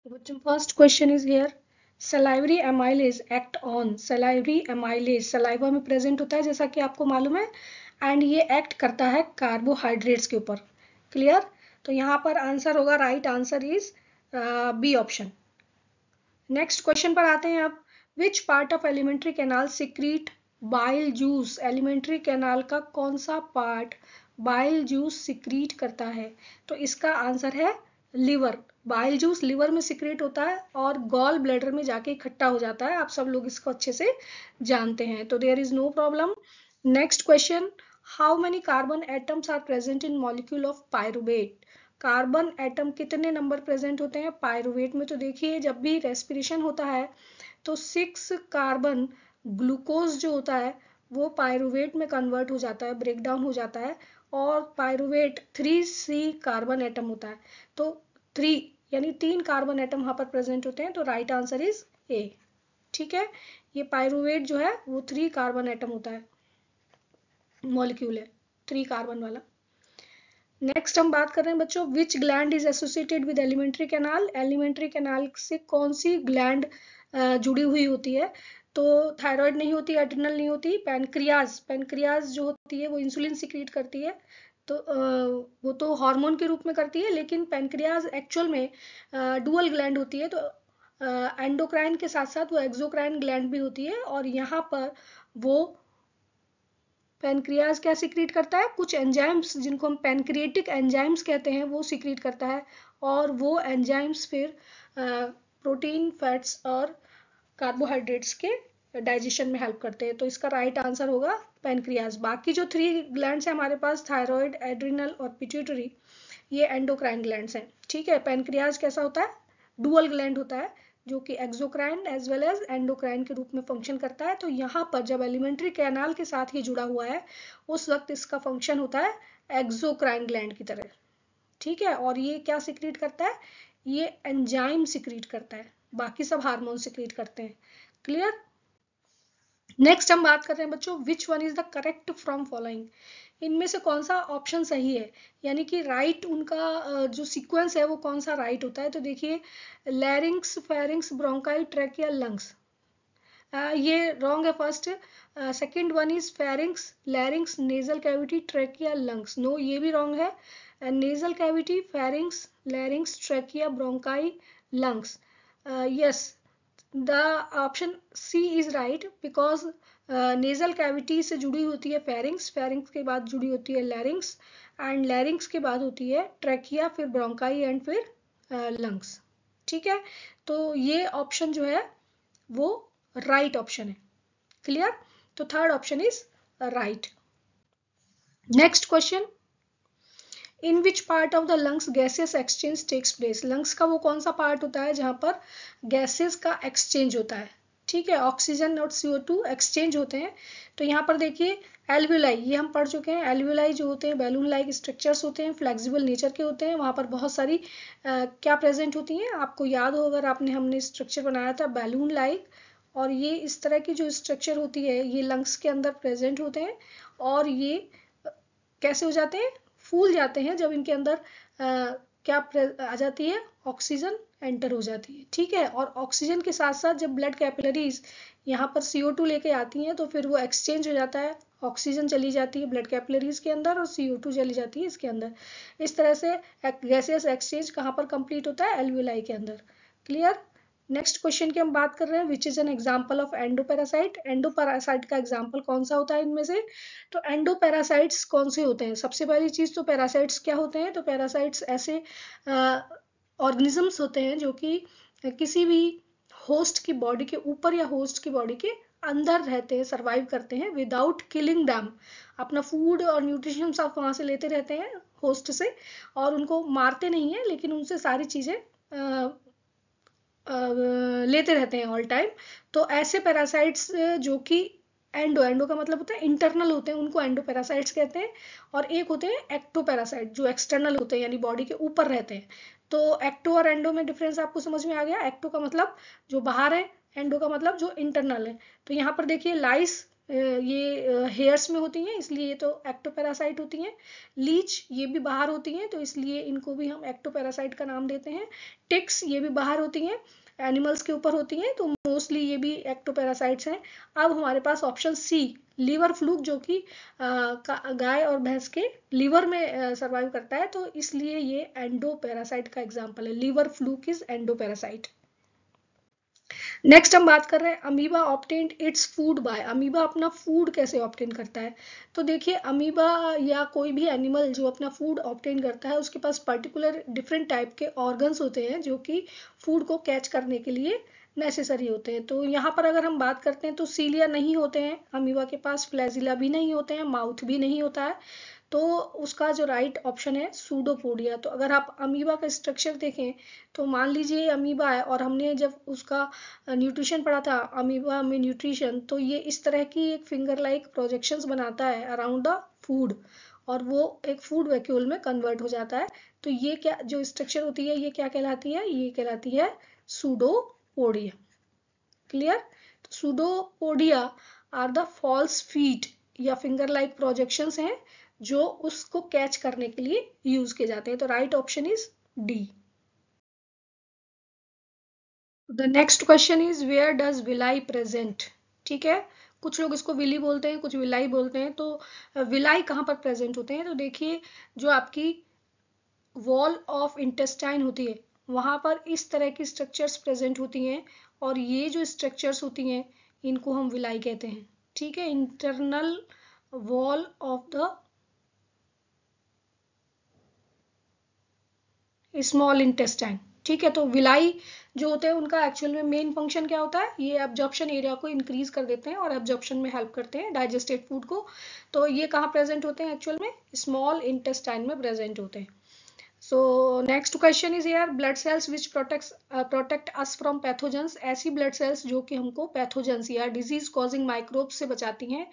First question is here. Salivary amylase act on salivary amylase saliva में present होता है जैसा कि आपको मालूम है, एंड ये एक्ट करता है कार्बोहाइड्रेट्स के ऊपर. क्लियर. तो यहाँ पर आंसर होगा, right answer is B option. Next question पर आते हैं अब. Which part of alimentary canal secrete bile juice. Alimentary canal का कौन सा पार्ट बाइल जूस सिक्रीट करता है? तो इसका आंसर है लिवर. बाइल जूस लिवर में सिक्रेट होता है और गॉल ब्लैडर में जाके इकट्ठा हो जाता है. आप सब लोग इसको अच्छे से जानते हैं, तो there is no problem. Next question. How many carbon atoms are present in molecule of pyruvate. Carbon atom कितने नंबर प्रेजेंट होते हैं पायरुवेट में? तो देखिए, जब भी रेस्पिरेशन होता है तो 6 कार्बन ग्लूकोज जो होता है वो पायरुवेट में कन्वर्ट हो जाता है, ब्रेक डाउन हो जाता है, और पायरुवेट 3C कार्बन एटम होता है. तो 3 यानी 3 कार्बन एटम यहाँ पर प्रेजेंट होते हैं, तो राइट आंसर इज ए. ठीक है, ये पायरुवेट जो है वो 3 कार्बन एटम होता है, मॉलिक्यूल है 3 कार्बन वाला. नेक्स्ट हम बात कर रहे हैं बच्चों, विच gland is associated with alimentary canal. Alimentary canal से कौन सी ग्लैंड जुड़ी हुई होती है? तो थायराइड नहीं होती, एड्रिनल नहीं होती, पैनक्रियाज. पैनक्रियाज जो होती है वो इंसुलिन सिक्रीट करती है, तो वो तो हार्मोन के रूप में करती है, लेकिन पैनक्रियाज एक्चुअल में डुअल ग्लैंड होती है. तो एंडोक्राइन के साथ साथ वो एक्सोक्राइन ग्लैंड भी होती है, और यहाँ पर वो पैनक्रियाज क्या सिक्रीट करता है? कुछ एंजाइम्स जिनको हम पैनक्रिएटिक एंजाइम्स कहते हैं वो सिक्रीट करता है, और वो एंजाइम्स फिर प्रोटीन, फैट्स और कार्बोहाइड्रेट्स के डाइजेशन में हेल्प करते हैं. तो इसका राइट आंसर होगा पैनक्रियाज. बाकी जो 3 ग्लैंड्स हैं हमारे पास, थायराइड, एड्रिनल और पिट्यूटरी, ये एंडोक्राइन ग्लैंड्स हैं. ठीक है, पैनक्रियाज कैसा होता है? डुअल ग्लैंड होता है जो कि exocrine as well as endocrine के रूप में फंक्शन करता है. तो यहाँ पर जब एलिमेंट्री कैनाल के साथ ये जुड़ा हुआ है उस वक्त इसका फंक्शन होता है एक्सोक्राइन ग्लैंड की तरह. ठीक है, और ये क्या सिक्रीट करता है? ये एंजाइम सिक्रीट करता है, बाकी सब हार्मोन सिक्रीट करते हैं. क्लियर. नेक्स्ट हम बात कर रहे हैं बच्चों, which one is the correct from following. इनमें से कौन सा ऑप्शन सही है, यानी कि राइट उनका जो सीक्वेंस है वो कौन सा राइट होता है? तो देखिए, larynx, pharynx, bronchi, trachea, lungs, ये रॉन्ग है first. Second one is pharynx, larynx, nasal cavity, trachea, lungs. No, ये भी रॉन्ग है. Nasal cavity, pharynx, larynx, trachea, bronchi, lungs. Yes, the option C is right, because nasal cavity से जुड़ी होती है pharynx, pharynx के बाद जुड़ी होती है लैरिंग्स, एंड लैरिंग्स के बाद होती है ट्रैकिया, फिर ब्रोंकाई एंड फिर लंग्स. ठीक है, तो ये ऑप्शन जो है वो राइट ऑप्शन है. क्लियर. तो third option is right. Next question. In which part of the lungs gases exchange takes place. Lungs का वो कौन सा पार्ट होता है जहां पर गैसेस का एक्सचेंज होता है? ठीक है, ऑक्सीजन और CO2 एक्सचेंज होते हैं. तो यहाँ पर देखिए, एल्वियोलाई, ये हम पढ़ चुके हैं. एल्वियोलाई जो होते हैं बैलून लाइक स्ट्रक्चर्स होते हैं, फ्लेक्सिबल नेचर के होते हैं. वहां पर बहुत सारी क्या प्रेजेंट होती हैं, आपको याद हो अगर हमने स्ट्रक्चर बनाया था बैलून लाइक, और ये इस तरह की जो स्ट्रक्चर होती है ये लंग्स के अंदर प्रेजेंट होते हैं, और ये कैसे हो जाते हैं? फूल जाते हैं जब इनके अंदर क्या आ जाती है? ऑक्सीजन एंटर हो जाती है. ठीक है, और ऑक्सीजन के साथ साथ जब ब्लड कैपिलरीज यहाँ पर CO2 लेके आती हैं तो फिर वो एक्सचेंज हो जाता है. ऑक्सीजन चली जाती है ब्लड कैपिलरीज के अंदर और CO2 चली जाती है इसके अंदर. इस तरह से गैसेस एक्सचेंज कहाँ पर कंप्लीट होता है? एल्वियोलाई के अंदर. क्लियर. नेक्स्ट क्वेश्चन की हम बात कर रहे हैं, which is an example of endoparasite. Endoparasite का एग्जाम्पल कौन सा होता है इनमें से? तो एंडोपैरासाइट्स कौन से होते हैं? सबसे पहली चीज तो पैरासाइट्स क्या होते हैं? तो पैरासाइट्स ऐसे ऑर्गेनिजम्स होते हैं जो कि किसी भी होस्ट की बॉडी के ऊपर या होस्ट की बॉडी के अंदर रहते हैं, सरवाइव करते हैं विदाउट किलिंग दैम. अपना फूड और न्यूट्रिशन सब वहां से लेते रहते हैं होस्ट से, और उनको मारते नहीं है, लेकिन उनसे सारी चीजें लेते रहते हैं ऑल टाइम. तो ऐसे पैरासाइट्स जो कि एंडो का मतलब होता है इंटरनल होते हैं, उनको एंडोपैरासाइट्स कहते हैं. और एक होते हैं एक्टोपैरासाइट जो एक्सटर्नल होते हैं, यानी बॉडी के ऊपर रहते हैं. तो एक्टो और एंडो में डिफरेंस आपको समझ में आ गया. एक्टो का मतलब जो बाहर है, एंडो का मतलब जो इंटरनल है. तो यहाँ पर देखिए, लाइस ये हेयर्स में होती हैं, इसलिए ये तो एक्टोपैरासाइट होती हैं। लीच ये भी बाहर होती हैं, तो इसलिए इनको भी हम एक्टोपैरासाइट का नाम देते हैं। टिक्स ये भी बाहर होती हैं, एनिमल्स के ऊपर होती हैं, तो मोस्टली ये भी एक्टोपैरासाइट्स हैं। अब हमारे पास ऑप्शन सी लीवर फ्लूक, जो कि गाय और भैंस के लीवर में सर्वाइव करता है, तो इसलिए ये एंडोपैरासाइट का एग्जाम्पल है। Liver fluke is endoparasite. Next हम बात कर रहे हैं amoeba obtained its food by. Amoeba अपना फूड कैसे ऑब्टेन करता है? तो देखिए, अमीबा या कोई भी एनिमल जो अपना फूड ऑब्टेन करता है, उसके पास पर्टिकुलर डिफरेंट टाइप के ऑर्गन्स होते हैं जो कि फूड को कैच करने के लिए नेसेसरी होते हैं। तो यहाँ पर अगर हम बात करते हैं तो सीलिया नहीं होते हैं अमीबा के पास, फ्लैजिला भी नहीं होते हैं, माउथ भी नहीं होता है, तो उसका जो राइट ऑप्शन है सूडोपोडिया। तो अगर आप अमीबा का स्ट्रक्चर देखें तो मान लीजिए अमीबा है, और हमने जब उसका न्यूट्रिशन पढ़ा था अमीबा में न्यूट्रिशन, तो ये इस तरह की एक फिंगर लाइक प्रोजेक्शंस बनाता है अराउंड द फूड, और वो एक फूड वैक्यूल में कन्वर्ट हो जाता है। तो ये क्या जो स्ट्रक्चर होती है, ये क्या कहलाती है? ये कहलाती है सूडोपोडिया। क्लियर? तो pseudopodia are the false feet या फिंगर लाइक प्रोजेक्शंस हैं जो उसको कैच करने के लिए यूज किए जाते हैं। तो right option is D. The next question is where does villi present? ठीक है, कुछ लोग इसको विली बोलते हैं, कुछ विलाई बोलते हैं। तो विलाई कहाँ पर प्रेजेंट होते हैं? तो देखिए, जो आपकी वॉल ऑफ इंटेस्टाइन होती है, वहां पर इस तरह की स्ट्रक्चर्स प्रेजेंट होती हैं, और ये जो स्ट्रक्चर्स होती हैं इनको हम विलाई कहते हैं। ठीक है, internal wall of the small intestine. ठीक है, तो विलाई जो होते हैं उनका एक्चुअल में मेन फंक्शन क्या होता है? ये एब्जॉर्प्शन एरिया को इंक्रीज कर देते हैं और एब्जॉर्प्शन में हेल्प करते हैं डाइजेस्टेड फूड को। तो ये कहाँ प्रेजेंट होते हैं? एक्चुअल में स्मॉल इंटेस्टाइन में प्रेजेंट होते हैं। So next question is here blood cells which protect us from pathogens। ऐसी blood cells जो कि हमको पैथोजेंस या डिजीज कॉजिंग माइक्रोब्स से बचाती हैं।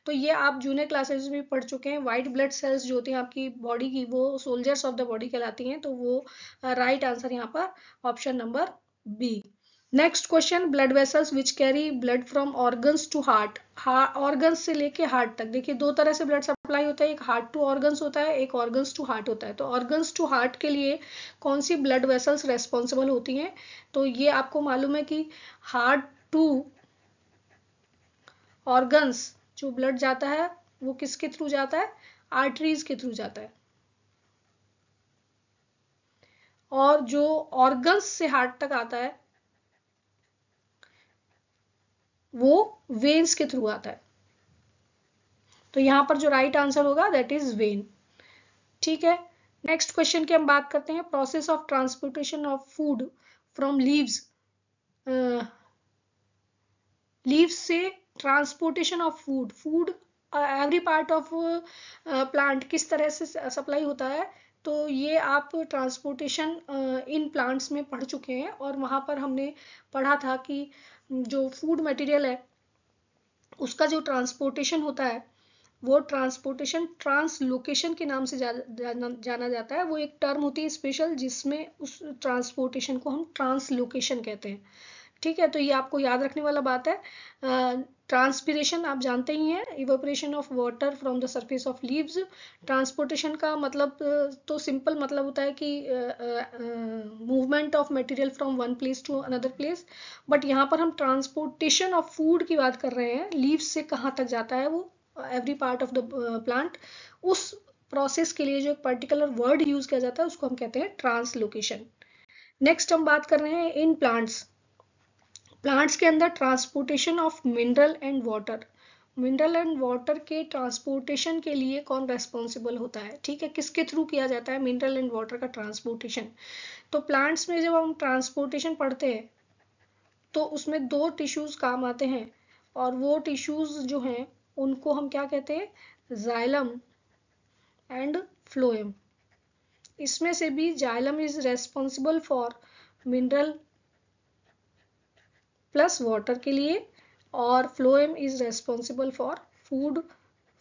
तो ये आप जूनियर क्लासेस में पढ़ चुके हैं। वाइट ब्लड सेल्स जो होती हैं आपकी बॉडी की, वो सोल्जर्स ऑफ द बॉडी कहलाती हैं। तो वो राइट आंसर यहाँ पर option number B. Next question blood vessels which carry blood from organs to heart. Organs से लेके हार्ट तक, देखिए दो तरह से ब्लड सप्लाई होता है, एक हार्ट टू ऑर्गन्स होता है, एक ऑर्गन्स टू हार्ट होता है। तो ऑर्गन्स टू हार्ट के लिए कौन सी ब्लड वेसल्स रेस्पॉन्सिबल होती हैं? तो ये आपको मालूम है कि हार्ट टू ऑर्गन्स जो ब्लड जाता है वो किसके थ्रू जाता है? आर्टरीज के थ्रू जाता है। और जो ऑर्गन्स से हार्ट तक आता है वो वेन्स के थ्रू आता है। तो यहां पर जो राइट आंसर होगा दैट इज वेन। ठीक है, नेक्स्ट क्वेश्चन की हम बात करते हैं process of transportation of food from leaves. Leaves से transportation of food, food every part of plant किस तरह से सप्लाई होता है? तो ये आप ट्रांसपोर्टेशन इन प्लांट्स में पढ़ चुके हैं, और वहां पर हमने पढ़ा था कि जो फूड मटेरियल है उसका जो ट्रांसपोर्टेशन होता है वो ट्रांसपोर्टेशन ट्रांसलोकेशन के नाम से जाना जाता है। वो एक टर्म होती है स्पेशल जिसमें उस ट्रांसपोर्टेशन को हम ट्रांसलोकेशन कहते हैं। ठीक है, तो ये आपको याद रखने वाला बात है। ट्रांसपिरेशन आप जानते ही हैं, evaporation of water from the surface of leaves. Transportation का मतलब तो सिंपल मतलब होता है कि movement of material from one place to another place, but यहाँ पर हम ट्रांसपोर्टेशन ऑफ फूड की बात कर रहे हैं। लीव्स से कहाँ तक जाता है वो every part of the plant, उस प्रोसेस के लिए जो एक पर्टिकुलर वर्ड यूज किया जाता है उसको हम कहते हैं ट्रांसलोकेशन। नेक्स्ट हम बात कर रहे हैं इन प्लांट्स। प्लांट्स के अंदर transportation of mineral and water. Mineral and water के ट्रांसपोर्टेशन के लिए कौन रेस्पॉन्सिबल होता है? ठीक है, किसके थ्रू किया जाता है मिनरल एंड वाटर का ट्रांसपोर्टेशन? तो प्लांट्स में जब हम ट्रांसपोर्टेशन पढ़ते हैं तो उसमें दो टिश्यूज काम आते हैं, और वो टिश्यूज जो हैं उनको हम क्या कहते हैं? Xylem and phloem. इसमें से भी xylem is responsible for mineral plus water के लिए, और phloem is responsible for food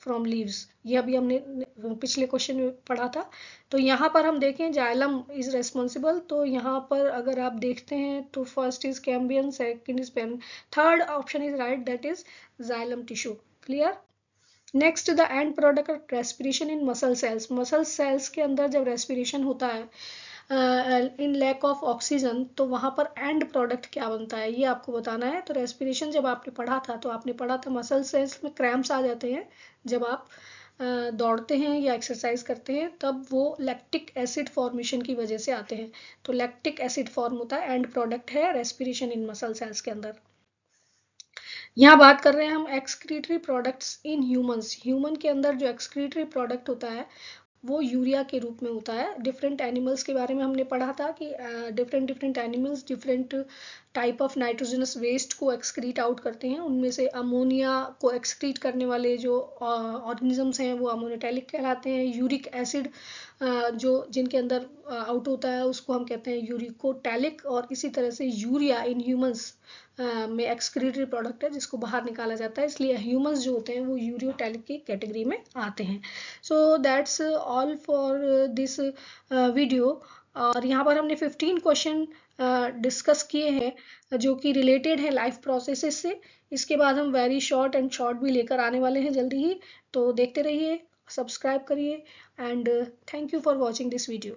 from leaves. ये अभी हमने पिछले क्वेश्चन में पढ़ा था। तो यहाँ पर हम देखें जाइलम इज रेस्पॉन्सिबल, तो यहाँ पर अगर आप देखते हैं तो first is cambium, second is pen, third option is right that is xylem tissue. Clear. Next the end product respiration in muscle cells. Muscle cells के अंदर जब रेस्पिरेशन होता है इन लैक ऑफ ऑक्सीजन, तो वहाँ पर एंड प्रोडक्ट क्या बनता है ये आपको बताना है। तो रेस्पिरेशन जब आपने पढ़ा था तो आपने पढ़ा था मसल सेल्स में क्रैम्प्स आ जाते हैं जब आप दौड़ते हैं या एक्सरसाइज करते हैं, तब वो लैक्टिक एसिड फॉर्मेशन की वजह से आते हैं। तो लैक्टिक एसिड फॉर्म होता है, एंड प्रोडक्ट है रेस्पिरेशन इन मसल सेल्स के अंदर। यहाँ बात कर रहे हैं हम excretory products in humans. Human के अंदर जो एक्सक्रीटरी प्रोडक्ट होता है वो यूरिया के रूप में होता है। डिफरेंट एनिमल्स के बारे में हमने पढ़ा था कि different animals different type of nitrogenous waste को एक्सक्रीट आउट करते हैं। उनमें से अमोनिया को एक्सक्रीट करने वाले जो ऑर्गेनिजम्स हैं वो अमोनोटैलिक कहलाते हैं। यूरिक एसिड जो जिनके अंदर आउट होता है उसको हम कहते हैं यूरिकोटैलिक। और इसी तरह से यूरिया इन ह्यूमंस में एक्सक्रीटरी प्रोडक्ट है जिसको बाहर निकाला जाता है, इसलिए ह्यूमंस जो होते हैं वो यूरियोटैलिक की कैटेगरी में आते हैं। So that's all for this video. और यहाँ पर हमने 15 क्वेश्चन डिस्कस किए हैं जो कि रिलेटेड है लाइफ प्रोसेसेस से। इसके बाद हम वेरी शॉर्ट एंड शॉर्ट भी लेकर आने वाले हैं जल्दी ही, तो देखते रहिए, सब्सक्राइब करिए and thank you for watching this video.